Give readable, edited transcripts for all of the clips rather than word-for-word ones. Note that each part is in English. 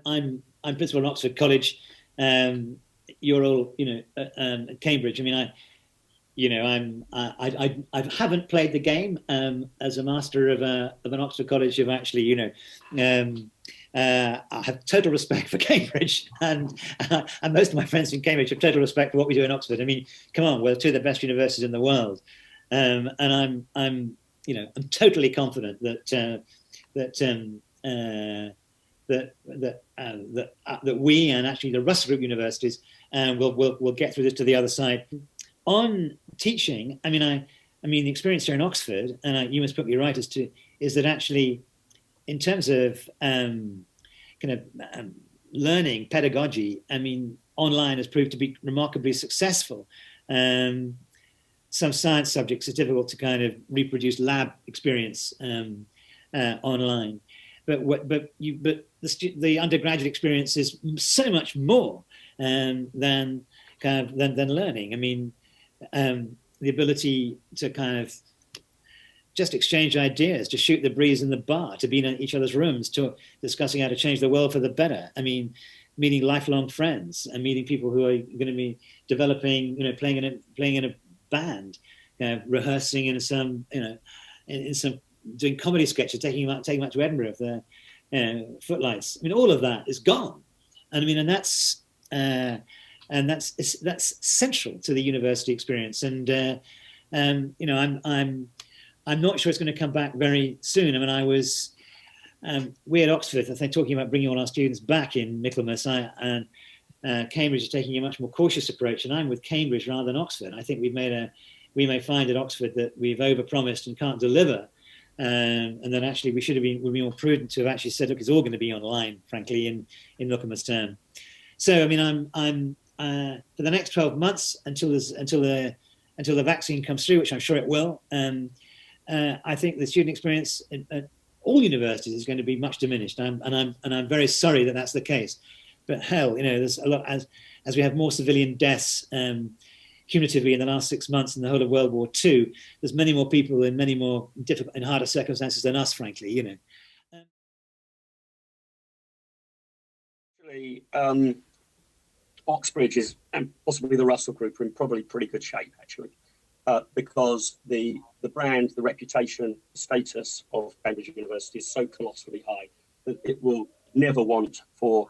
I'm principal at Oxford College. You're all, at Cambridge. I mean, I haven't played the game as a master of an Oxford College. Of actually, I have total respect for Cambridge, and most of my friends in Cambridge have total respect for what we do in Oxford. I mean, come on, we're two of the best universities in the world, and I'm totally confident that we and actually the Russell Group universities will get through this to the other side. On teaching, I mean the experience here in Oxford, and you must put me right is that actually, in terms of learning pedagogy, I mean, online has proved to be remarkably successful. Some science subjects are difficult to kind of reproduce lab experience online, but the undergraduate experience is so much more than learning. I mean, the ability to kind of just exchange ideas, to shoot the breeze in the bar, to be in each other's rooms, to discussing how to change the world for the better. I mean, meeting lifelong friends and meeting people who are going to be developing, playing in a band, rehearsing in some, doing comedy sketches, taking them out to Edinburgh for the footlights. I mean, all of that is gone, and I mean, that's central to the university experience. And I'm not sure it's going to come back very soon. I mean, we at Oxford, I think, talking about bringing all our students back in Michaelmas, and Cambridge is taking a much more cautious approach, and I'm with Cambridge rather than Oxford. I think we may find at Oxford that we've overpromised and can't deliver, and then actually would be more prudent to have actually said, look, it's all going to be online, frankly, in Michaelmas term. So I mean, I'm for the next 12 months until the vaccine comes through, which I'm sure it will. I think the student experience at all universities is going to be much diminished, and I'm very sorry that that's the case. But hell, there's a lot as we have more civilian deaths cumulatively in the last 6 months in the whole of World War II. There's many more people in many more difficult and harder circumstances than us, frankly. Oxbridge is, and possibly the Russell Group, are in probably pretty good shape, actually, because the brand, the reputation, the status of Cambridge University is so colossally high that it will never want for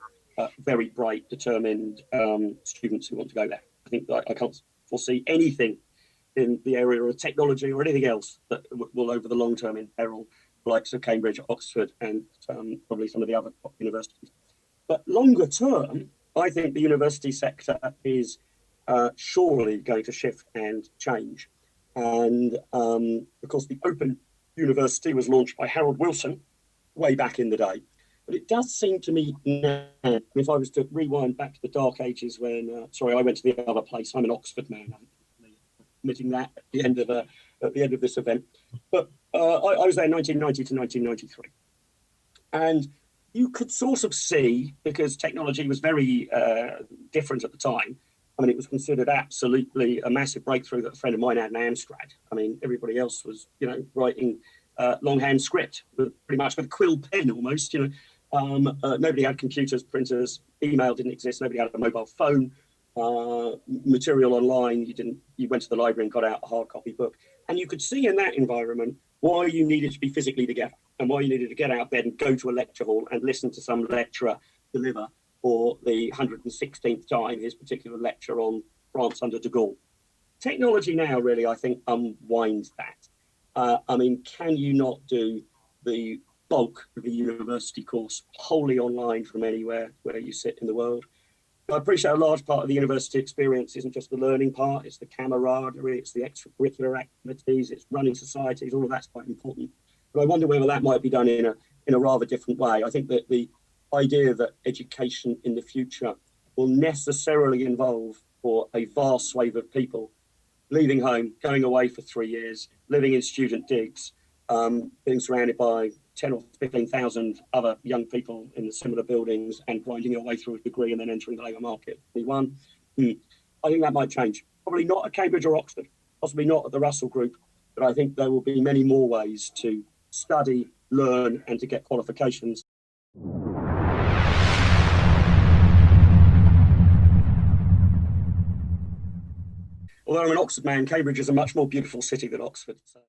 very bright, determined students who want to go there. I think I can't foresee anything in the area of technology or anything else that will, over the long term, imperil the likes of Cambridge, Oxford, and probably some of the other top universities. But longer term, I think the university sector is surely going to shift and change. And of course, the Open University was launched by Harold Wilson way back in the day. But it does seem to me now, if I was to rewind back to the dark ages when, I went to the other place. I'm an Oxford man. I'm admitting that at the end of this event. But I was there 1990 to 1993. And you could sort of see, because technology was very different at the time. I mean, it was considered absolutely a massive breakthrough that a friend of mine had an Amstrad. I mean, everybody else was, writing longhand script, pretty much with a quill pen almost. Nobody had computers, printers, email didn't exist. Nobody had a mobile phone, material online. You went to the library and got out a hard copy book. And you could see in that environment why you needed to be physically together and why you needed to get out of bed and go to a lecture hall and listen to some lecturer deliver for the 116th time his particular lecture on France under de Gaulle. Technology now really, I think, unwinds that. Can you not do the bulk of the university course wholly online from anywhere where you sit in the world? I appreciate a large part of the university experience isn't just the learning part, it's the camaraderie, it's the extracurricular activities, it's running societies, all of that's quite important. But I wonder whether that might be done in a rather different way. I think that the idea that education in the future will necessarily involve, for a vast swathe of people, leaving home, going away for 3 years, living in student digs, being surrounded by 10 or 15,000 other young people in the similar buildings and grinding your way through a degree and then entering the labour market. I think that might change. Probably not at Cambridge or Oxford, possibly not at the Russell Group, but I think there will be many more ways to study, learn, and to get qualifications. although I'm an Oxford man, Cambridge is a much more beautiful city than Oxford. So.